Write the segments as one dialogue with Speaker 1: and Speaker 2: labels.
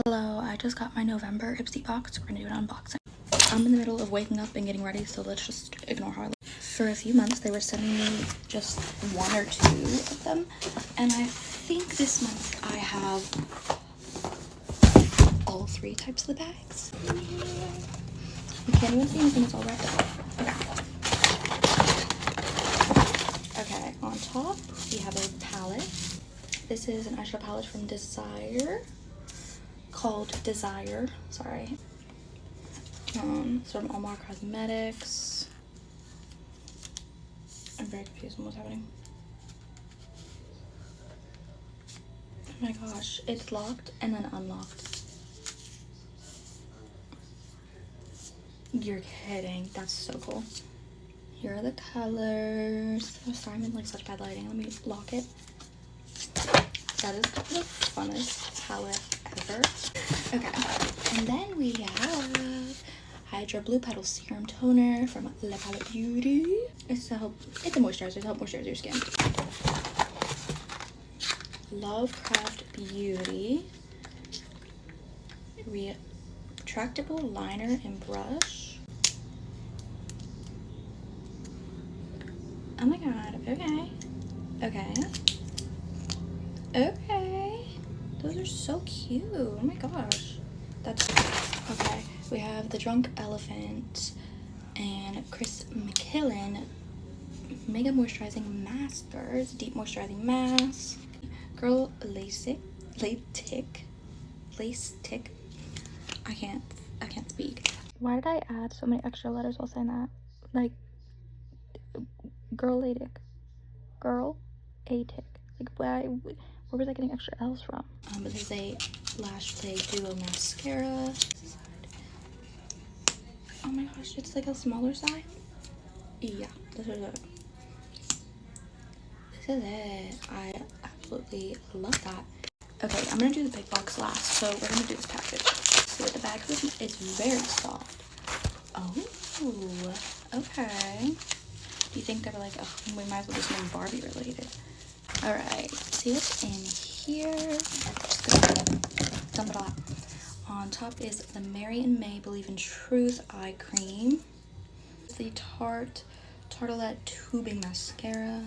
Speaker 1: Hello, I just got my November IPSY box. We're gonna do an unboxing. I'm in the middle of waking up and getting ready, so let's just ignore Harley. For a few months, they were sending me just one or two of them, and I think this month I have all three types of the bags. You can't even see anything, it's all wrapped up. Okay, on top, we have a palette. This is an eyeshadow palette from Desire. Called Desire, sorry. It's from Omar Cosmetics. I'm very confused on what's happening. Oh my gosh, it's locked and then unlocked. You're kidding, that's so cool. Here are the colors. Oh, sorry, I'm in like such bad lighting. Let me lock it. That is the funnest palette ever. Okay, and then we have Hydra Blue Petal Serum Toner from La Palette Beauty. It's a moisturizer to help moisturize your skin. Lovecraft Beauty retractable liner and brush. Oh my god, okay. Those are so cute. Oh my gosh. That's okay. We have the Drunk Elephant and Chris McKillen Mega Moisturizing Maskers, Deep Moisturizing Mask. Girl Lace Tick. I can't speak. Why did I add so many extra letters while saying that? Like Girl Ladic. Girl A-Tick. Like where was I getting extra L's from? This is a Lash Play Duo Mascara. Oh my gosh, it's like a smaller size. Yeah, this is it. I absolutely love that. Okay, I'm gonna do the big box last, so we're gonna do this package. See what the bag is. It's very soft. Oh, okay. Do you think they were like, oh, we might as well do something Barbie related? All right, see what's in here. Just gonna dump it all out. On top is the Mary and May Believe in Truth Eye Cream. The Tartelette Tubing Mascara.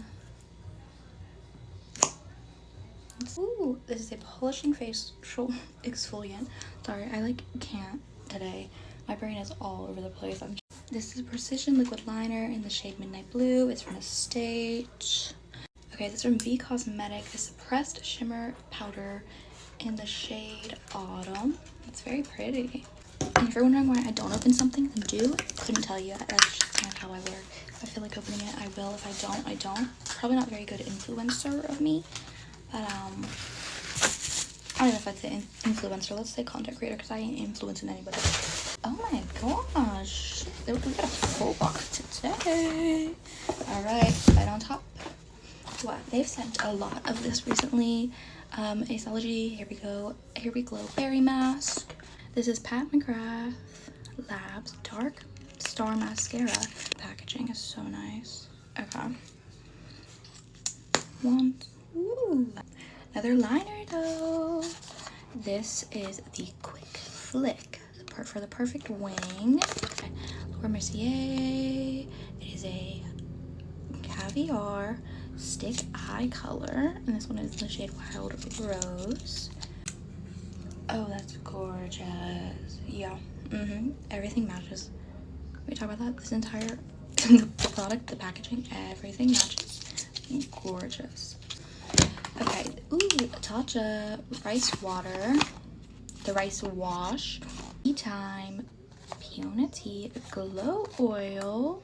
Speaker 1: Ooh, this is a polishing facial exfoliant. Sorry, I can't today. My brain is all over the place. This is a Precision Liquid Liner in the shade Midnight Blue. It's from Estate. Okay, this is from V Cosmetic. The Suppressed Shimmer Powder in the shade Autumn. It's very pretty. And if you're wondering why I don't open something, then do. Couldn't tell you. That's just kind of how I work. If I feel like opening it, I will. If I don't, I don't. Probably not very good influencer of me. But, I don't know if I'd say influencer. Let's say content creator, because I ain't influencing anybody. Oh my gosh. We got a full box today. Alright, right on top. Wow, they've sent a lot of this recently. Aceology, Here We Glow Berry Mask. This is Pat McGrath Labs Dark Star Mascara. Packaging is so nice. Okay. Ooh, another liner though. This is the Quick Flick for the perfect wing. Laura Mercier. It is a caviar stick eye color, and this one is in the shade Wild Rose. Oh, that's gorgeous. Yeah. Everything matches. We talk about that. This entire the product, the packaging, everything matches. Gorgeous. Okay. Ooh, Tatcha rice water. The rice wash. Tea Time Peona Tea Glow Oil.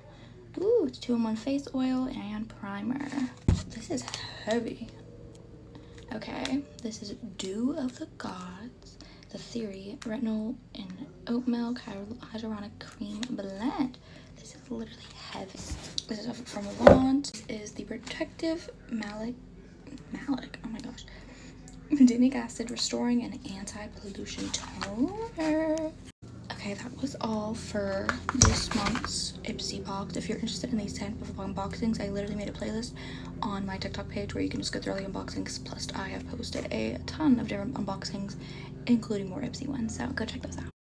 Speaker 1: Ooh, it's 2-in-1 face oil and primer. This is heavy. Okay, this is Dew of the Gods. The Theory Retinol and Oat Milk Hyaluronic Cream Blend. This is literally heavy. This is from Avant. This is the Protective Malic. Oh my gosh. Dinic Acid Restoring and Anti-Pollution Toner. Okay, Okay, that was all for this month's IPSY box. If you're interested in these type of unboxings, I literally made a playlist on my TikTok page where you can just go through all the unboxings. Plus, I have posted a ton of different unboxings, including more IPSY ones, so go check those out.